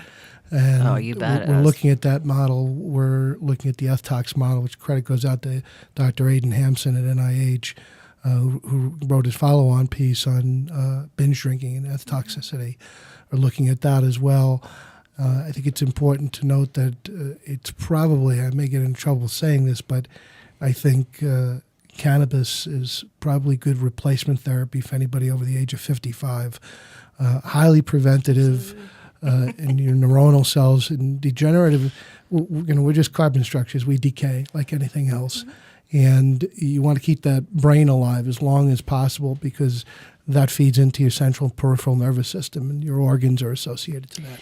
And you bet. We're looking at that model. We're looking at the FTOX model, which credit goes out to Dr. Aidan Hampson at NIH, who wrote his follow-on piece on binge drinking and F toxicity. We're looking at that as well. I think it's important to note that it's probably, I may get in trouble saying this, but I think cannabis is probably good replacement therapy for anybody over the age of 55. Highly preventative in your neuronal cells and degenerative. We're just carbon structures. We decay like anything else. And you want to keep that brain alive as long as possible because that feeds into your central and peripheral nervous system, and your organs are associated to that.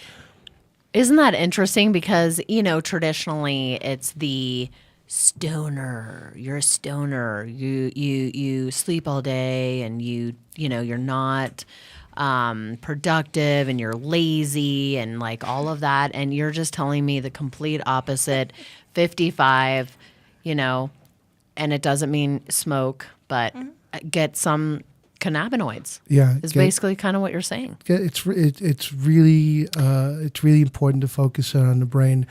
Isn't that interesting? Because, traditionally it's the stoner. You're a stoner. You sleep all day, and you're not productive, and you're lazy, and like all of that. And you're just telling me the complete opposite. 55, and it doesn't mean smoke, but get some cannabinoids. Yeah, is basically kind of what you're saying. It's really important to focus on the brain.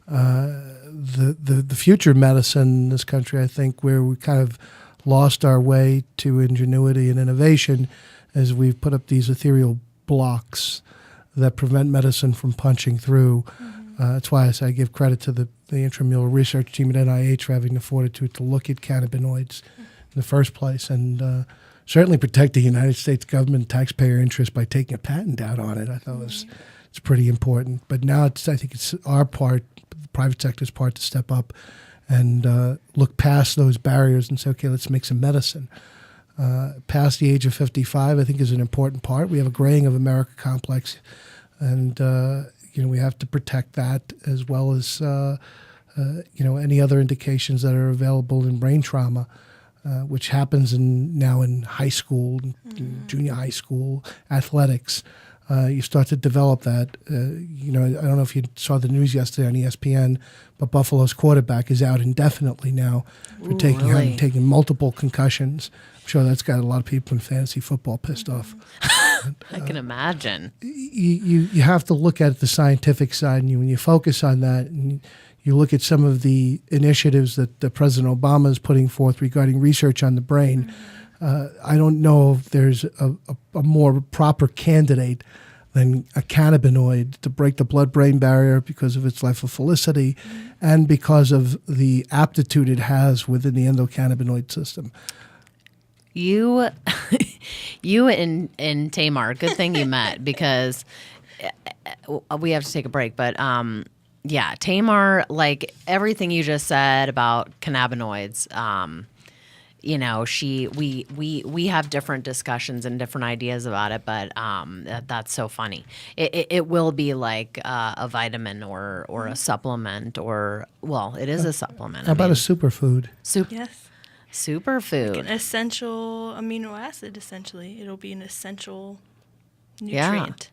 The future of medicine in this country, I think, where we kind of lost our way to ingenuity and innovation, as we've put up these ethereal blocks that prevent medicine from punching through. That's why I give credit to the intramural research team at NIH for having the fortitude to look at cannabinoids in the first place, and certainly protect the United States government taxpayer interest by taking a patent out on it. I thought it's pretty important. But now I think it's our part, the private sector's part, to step up and look past those barriers and say, okay, let's make some medicine. Past the age of 55, I think, is an important part. We have a graying of America complex, and we have to protect that, as well as any other indications that are available in brain trauma, which happens now in high school, junior high school athletics. You start to develop that. I don't know if you saw the news yesterday on ESPN, but Buffalo's quarterback is out indefinitely now for taking multiple concussions. I'm sure that's got a lot of people in fantasy football pissed off. I can imagine. You have to look at the scientific side, and when you focus on that, and you look at some of the initiatives that President Obama is putting forth regarding research on the brain, I don't know if there's a more proper candidate than a cannabinoid to break the blood-brain barrier because of its lipophilicity and because of the aptitude it has within the endocannabinoid system. You and Tamar, good thing you met because we have to take a break. But yeah, Tamar, like everything you just said about cannabinoids, you know, we have different discussions and different ideas about it, but that's so funny. It will be like a vitamin or a supplement or, well, it is a supplement. How about a superfood? Yes. Superfood. An essential amino acid, essentially. It'll be an essential nutrient.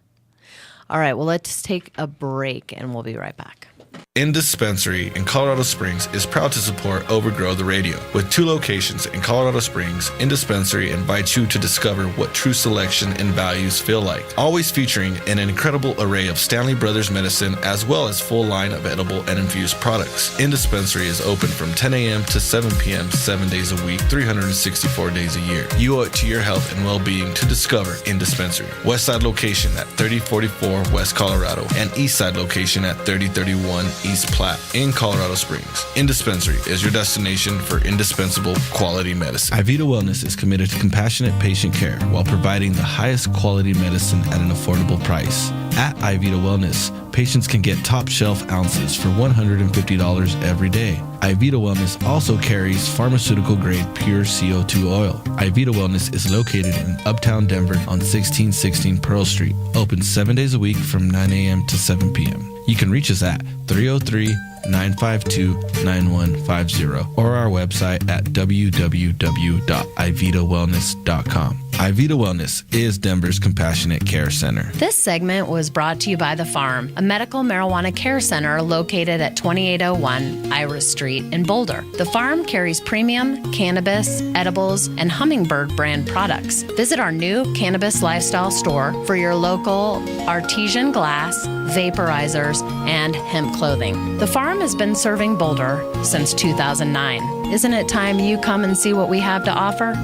All right, well, let's take a break and we'll be right back. Indispensary in Colorado Springs is proud to support Overgrow the Radio. With 2 locations in Colorado Springs, Indispensary invites you to discover what true selection and values feel like. Always featuring an incredible array of Stanley Brothers medicine as well as full line of edible and infused products. Indispensary is open from 10 a.m. to 7 p.m. 7 days a week, 364 days a year. You owe it to your health and well-being to discover Indispensary. Westside location at 3044 West Colorado and Eastside location at 3031 East Platte in Colorado Springs. Indispensary is your destination for indispensable quality medicine. iVita Wellness is committed to compassionate patient care while providing the highest quality medicine at an affordable price. At iVita Wellness, patients can get top shelf ounces for $150 every day. iVita Wellness also carries pharmaceutical grade pure CO2 oil. iVita Wellness is located in Uptown Denver on 1616 Pearl Street, open 7 days a week from 9 a.m. to 7 p.m. You can reach us at 303-952-9150 or our website at www.ivitawellness.com. iVita Wellness is Denver's Compassionate Care Center. This segment was brought to you by The Farm, a medical marijuana care center located at 2801 Iris Street in Boulder. The Farm carries premium cannabis, edibles, and Hummingbird brand products. Visit our new cannabis lifestyle store for your local artesian glass, vaporizers, and hemp clothing. The Farm has been serving Boulder since 2009. Isn't it time you come and see what we have to offer?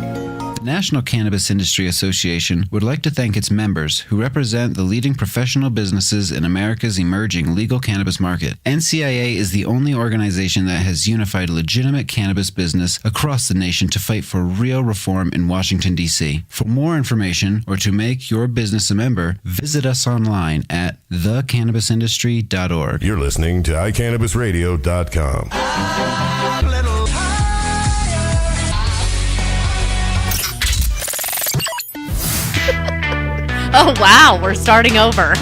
The National Cannabis Industry Association would like to thank its members who represent the leading professional businesses in America's emerging legal cannabis market. NCIA is the only organization that has unified legitimate cannabis business across the nation to fight for real reform in Washington, D.C. For more information or to make your business a member, visit us online at thecannabisindustry.org. You're listening to iCannabisRadio.com. Oh, wow, we're starting over.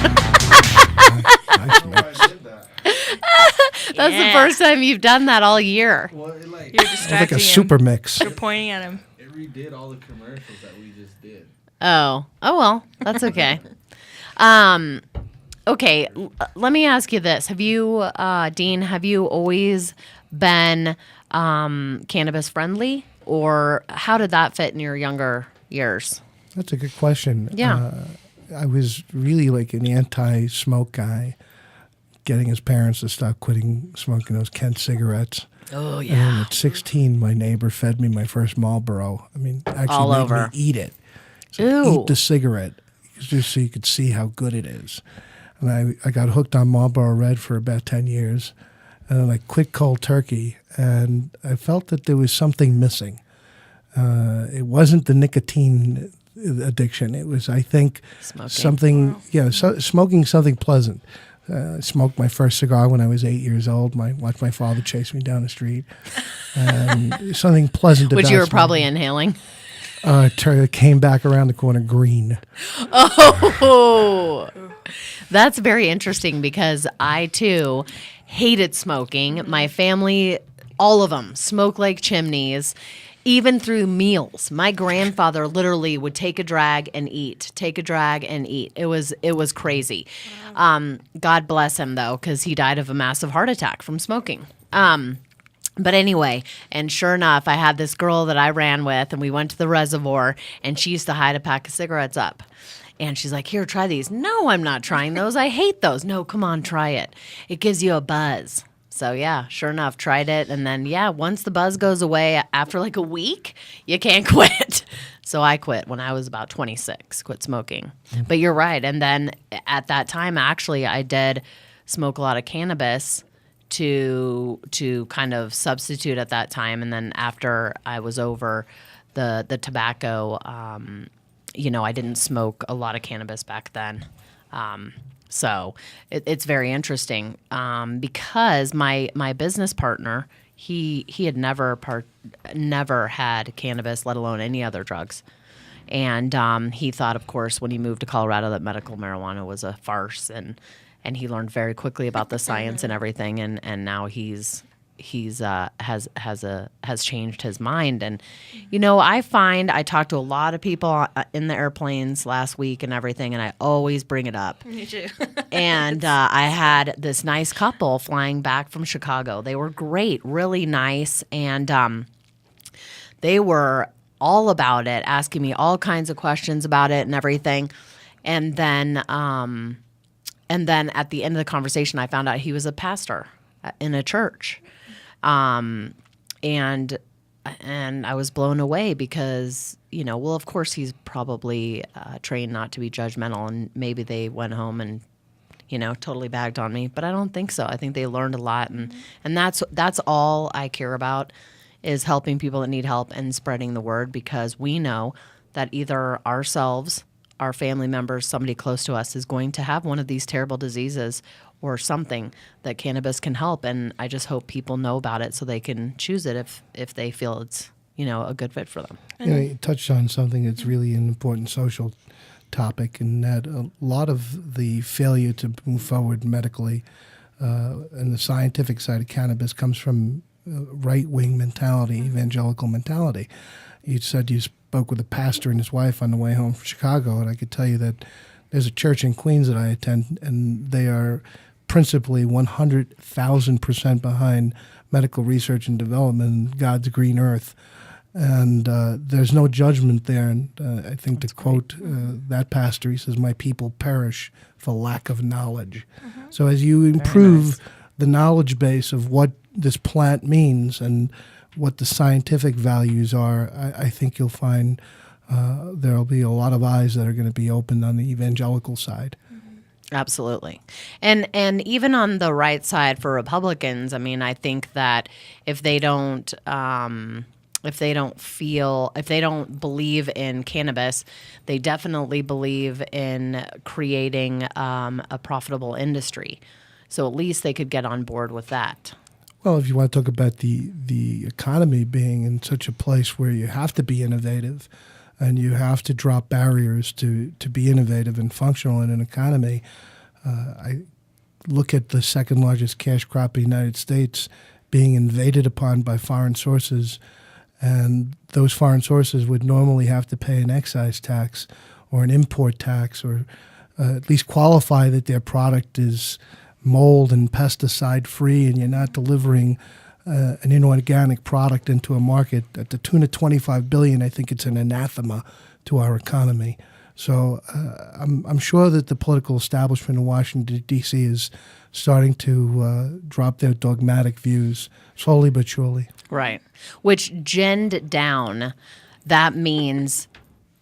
That's the first time you've done that all year. You're It's like distracting a him. super mix. You're pointing at him. It redid all the commercials that we just did. Oh, well, that's okay. Okay, let me ask you this. Have you, Dean, have you always been cannabis friendly, or how did that fit in your younger years? That's a good question. Yeah. I was really like an anti-smoke guy, getting his parents to stop quitting smoking those Kent cigarettes. Oh, And then at 16, my neighbor fed me my first Marlboro. I mean, actually All made over. me eat it. So Ew. eat the cigarette, just so you could see how good it is. And I got hooked on Marlboro Red for about 10 years. And then I quit cold turkey, and I felt that there was something missing. It wasn't the nicotine addiction. It was, I think, Smoking. smoking something pleasant. I smoked my first cigar when I was 8 years old. Watched my father chase me down the street. And something pleasant about Which you were smoking. probably inhaling. Came back around the corner green. Oh, that's very interesting because I, too, hated smoking. My family, all of them, smoke like chimneys. Even through meals, my grandfather literally would take a drag and eat. It was crazy. God bless him, though, because he died of a massive heart attack from smoking. But anyway, and sure enough, I had this girl that I ran with, and we went to the reservoir, and she used to hide a pack of cigarettes up. And she's like, here, try these. No, I'm not trying those. I hate those. No, come on, try it. It gives you a buzz. So yeah, sure enough, tried it, and then once the buzz goes away after like a week, you can't quit. So I quit when I was about 26, quit smoking. But you're right, and then at that time, actually, I did smoke a lot of cannabis to kind of substitute at that time, and then after I was over the tobacco, I didn't smoke a lot of cannabis back then. So it's very interesting because my business partner, he had never had cannabis, let alone any other drugs. And he thought, of course, when he moved to Colorado, that medical marijuana was a farce, and he learned very quickly about the science and everything, and now has changed his mind. And I find I talked to a lot of people in the airplanes last week and everything, and I always bring it up. Me too. And I had this nice couple flying back from Chicago. They were great, really nice, and they were all about it, asking me all kinds of questions about it and everything. And then at the end of the conversation, I found out he was a pastor in a church. And I was blown away because, of course he's probably trained not to be judgmental, and maybe they went home and, totally bagged on me, but I don't think so. I think they learned a lot, and that's all I care about, is helping people that need help and spreading the word, because we know that either ourselves, our family members, somebody close to us is going to have one of these terrible diseases or something that cannabis can help. And I just hope people know about it so they can choose it if they feel it's, a good fit for them. You touched on something that's really an important social topic, and that a lot of the failure to move forward medically and the scientific side of cannabis comes from right-wing mentality, evangelical mentality. You said you spoke with a pastor and his wife on the way home from Chicago, and I could tell you that there's a church in Queens that I attend, and they are principally 100,000% behind medical research and development and God's green earth. And there's no judgment there. And I think to quote that pastor, he says, "My people perish for lack of knowledge." So as you improve the knowledge base of what this plant means and what the scientific values are, I think you'll find there'll be a lot of eyes that are going to be opened on the evangelical side. Absolutely. And even on the right side for Republicans, I mean, I think that if they don't believe in cannabis, they definitely believe in creating a profitable industry. So at least they could get on board with that. Well, if you want to talk about the economy being in such a place where you have to be innovative and you have to drop barriers to be innovative and functional in an economy, I look at the second largest cash crop in the United States being invaded upon by foreign sources, and those foreign sources would normally have to pay an excise tax or an import tax, or at least qualify that their product is mold and pesticide free, and you're not delivering an inorganic product into a market at the tune of $25 billion. I think it's an anathema to our economy. So I'm sure that the political establishment in Washington, D.C. is starting to drop their dogmatic views slowly but surely. Right. Which ginned down, that means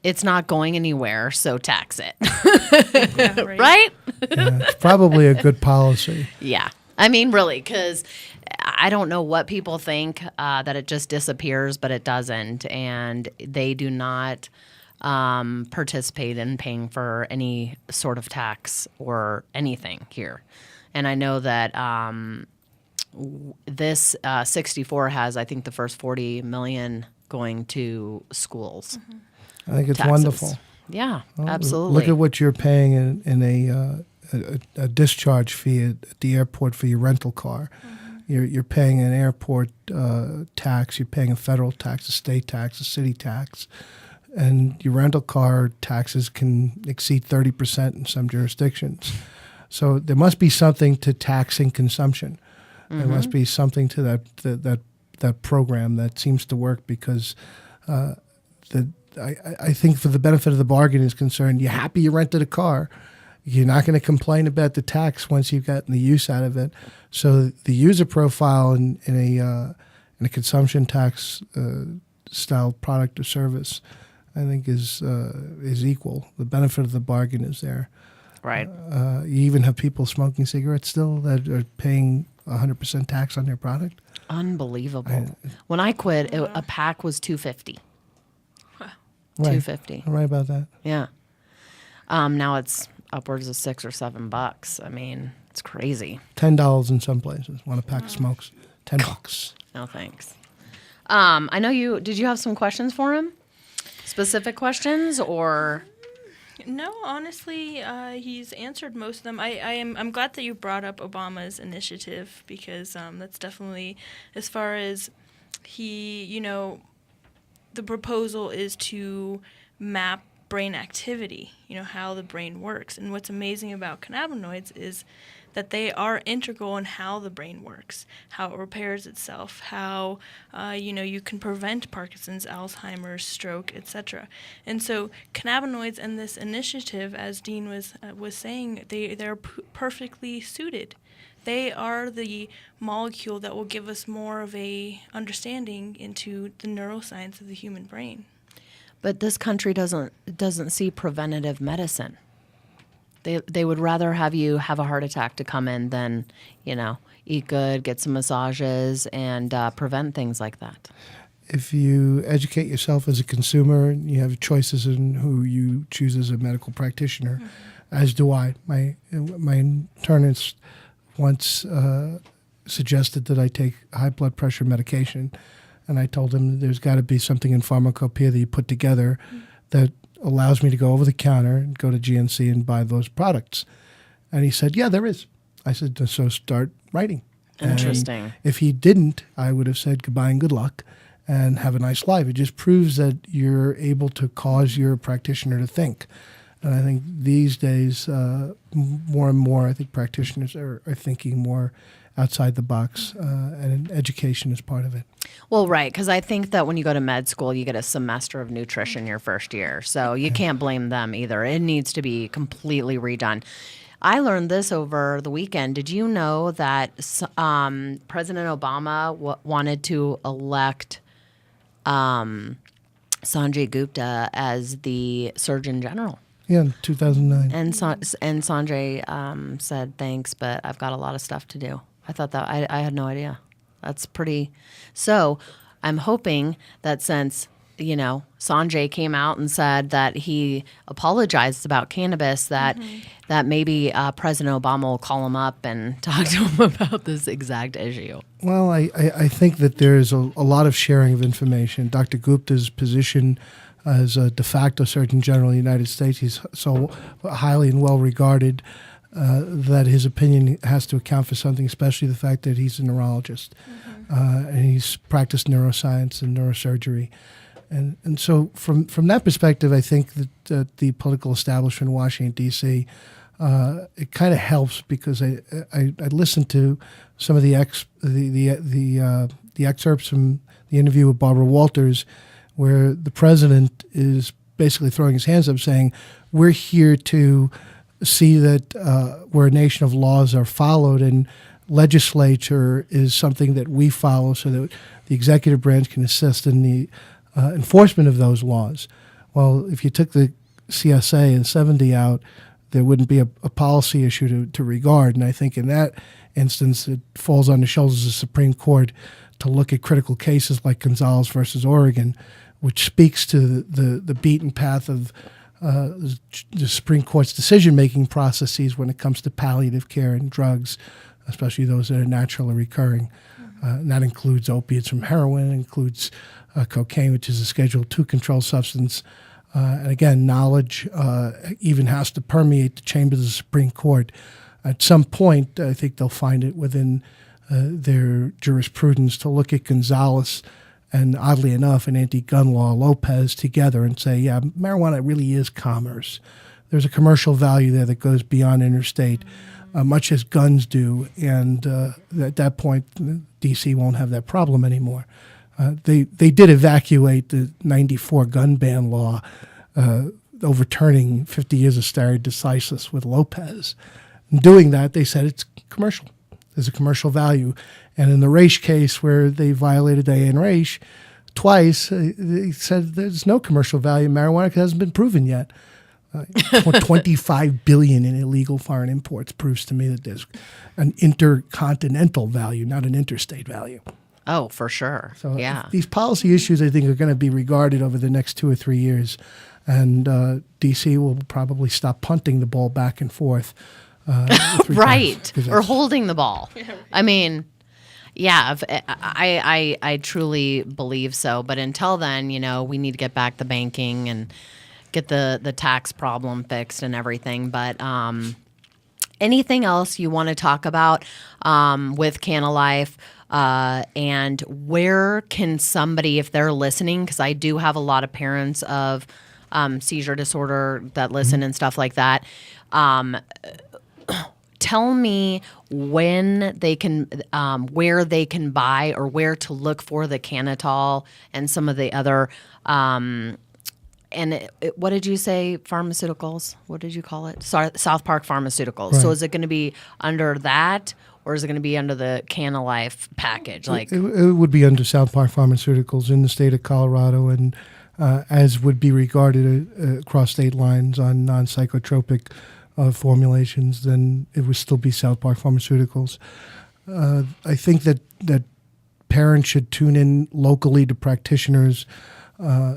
it's not going anywhere, so tax it. Yeah, right? Yeah, it's probably a good policy. Yeah. I mean, really, because I don't know what people think, that it just disappears, but it doesn't. And they do not participate in paying for any sort of tax or anything here. And I know that this 64 has, I think, the first 40 million going to schools. Mm-hmm. I think it's taxes. Wonderful. Yeah, Well, absolutely. Look at what you're paying in a discharge fee at the airport for your rental car. Mm-hmm. You're paying an airport tax. You're paying a federal tax, a state tax, a city tax, and your rental car taxes can exceed 30% in some jurisdictions. So there must be something to taxing consumption. Mm-hmm. There must be something to that program that seems to work, because I think for the benefit of the bargain is concerned, you're happy you rented a car, you're not going to complain about the tax once you've gotten the use out of it. So the user profile in a consumption tax style product or service, I think is equal. The benefit of the bargain is there. Right. You even have people smoking cigarettes still that are paying 100% tax on their product. Unbelievable. When I quit, a pack was $2.50. Right. $2.50. Right about that. Yeah. Now it's upwards of $6 or $7. I mean, it's crazy. $10 in some places. Want a pack of smokes? $10. No thanks. I know you. Did you have some questions for him? Specific questions or? No, honestly, he's answered most of them. I'm glad that you brought up Obama's initiative because that's definitely, as far as the proposal is to map brain activity, how the brain works. And what's amazing about cannabinoids is that they are integral in how the brain works, how it repairs itself, how you can prevent Parkinson's, Alzheimer's, stroke, etc. And so cannabinoids and this initiative, as Dean was saying, they're perfectly suited. They are the molecule that will give us more of a understanding into the neuroscience of the human brain. But this country doesn't see preventative medicine. They would rather have you have a heart attack to come in than, eat good, get some massages, and prevent things like that. If you educate yourself as a consumer, you have choices in who you choose as a medical practitioner, as do I. My internist once suggested that I take high blood pressure medication, and I told him there's got to be something in pharmacopoeia that you put together that allows me to go over the counter and go to GNC and buy those products. And he said, yeah, there is. I said, so start writing. Interesting. And if he didn't, I would have said goodbye and good luck and have a nice life. It just proves that you're able to cause your practitioner to think. And I think these days, more and more, I think practitioners are thinking more outside the box, and education is part of it. Well, right, because I think that when you go to med school, you get a semester of nutrition your first year. So you can't blame them either. It needs to be completely redone. I learned this over the weekend. Did you know that President Obama wanted to elect Sanjay Gupta as the Surgeon General? Yeah, in 2009. And Sanjay said, thanks, but I've got a lot of stuff to do. I thought that I had no idea. That's pretty. So I'm hoping that since, Sanjay came out and said that he apologized about cannabis, that maybe President Obama will call him up and talk to him about this exact issue. Well, I think that there's a lot of sharing of information. Dr. Gupta's position as a de facto Surgeon General of the United States, he's so highly and well regarded that his opinion has to account for something, especially the fact that he's a neurologist and he's practiced neuroscience and neurosurgery. And so from that perspective, I think that the political establishment in Washington, D.C., it kind of helps because I listened to some of the excerpts from the interview with Barbara Walters, where the president is basically throwing his hands up saying, we're here to see that we're a nation of laws are followed, and legislature is something that we follow so that the executive branch can assist in the enforcement of those laws. Well, if you took the CSA and 70 out, there wouldn't be a policy issue to regard. And I think in that instance, it falls on the shoulders of the Supreme Court to look at critical cases like Gonzalez versus Oregon, which speaks to the beaten path of the Supreme Court's decision-making processes when it comes to palliative care and drugs, especially those that are naturally recurring. And that includes opiates from heroin, it includes cocaine, which is a Schedule II controlled substance. And again, knowledge even has to permeate the chambers of the Supreme Court. At some point, I think they'll find it within their jurisprudence to look at Gonzalez and, oddly enough, an anti-gun law, Lopez, together and say, yeah, marijuana really is commerce. There's a commercial value there that goes beyond interstate, much as guns do. And at that point, D.C. won't have that problem anymore. They did evacuate the 94 gun ban law overturning 50 years of stare decisis with Lopez. In doing that, they said it's commercial. There's a commercial value. And in the Raich case where they violated Diane Raich twice, they said there's no commercial value in marijuana because it hasn't been proven yet. 25 billion in illegal foreign imports proves to me that there's an intercontinental value, not an interstate value. Oh, for sure. So yeah. these policy issues, I think, are going to be regarded over the next 2 or 3 years. And D.C. will probably stop punting the ball back and forth. Right. Or holding the ball. I mean, yeah, I truly believe so. But until then, we need to get back the banking and get the tax problem fixed and everything. But anything else you want to talk about with Canna Life? And where can somebody, if they're listening, because I do have a lot of parents of seizure disorder that listen and stuff like that, tell me when they can, where they can buy or where to look for the Cannatol and some of the other, what did you say, pharmaceuticals? What did you call it? South Park Pharmaceuticals. Right. So is it going to be under that? Or is it going to be under the Canna Life package? Like it would be under South Park Pharmaceuticals in the state of Colorado, and as would be regarded across state lines on non-psychotropic formulations, then it would still be South Park Pharmaceuticals. I think that parents should tune in locally to practitioners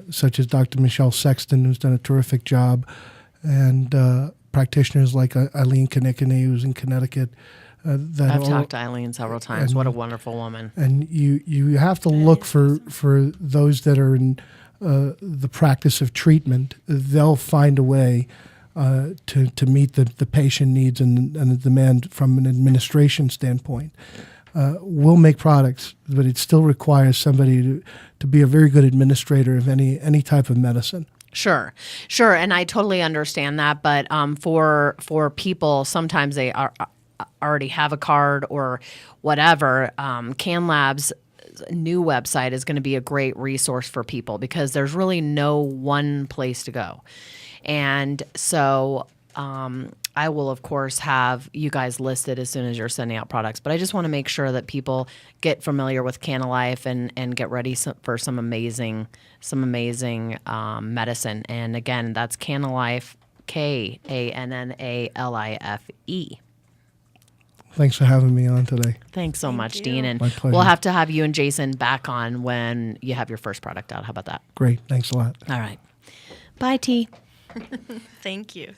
such as Dr. Michelle Sexton, who's done a terrific job, and practitioners like Eileen Kinnickiney, who's in Connecticut. I've talked to Eileen several times. What a wonderful woman. And you have to look for those that are in the practice of treatment. They'll find a way to meet the patient needs and the demand from an administration standpoint. We'll make products, but it still requires somebody to be a very good administrator of any type of medicine. Sure, and I totally understand that. But for people, sometimes they already have a card or whatever. CanLab's new website is going to be a great resource for people because there's really no one place to go. And so I will, of course, have you guys listed as soon as you're sending out products. But I just want to make sure that people get familiar with Canna Life and get ready for some amazing medicine. And again, that's Canna Life, KANNALIFE. Thanks for having me on today. Thanks so much, Dean. And my pleasure. We'll have to have you and Jason back on when you have your first product out. How about that? Great. Thanks a lot. All right. Bye, T. Thank you.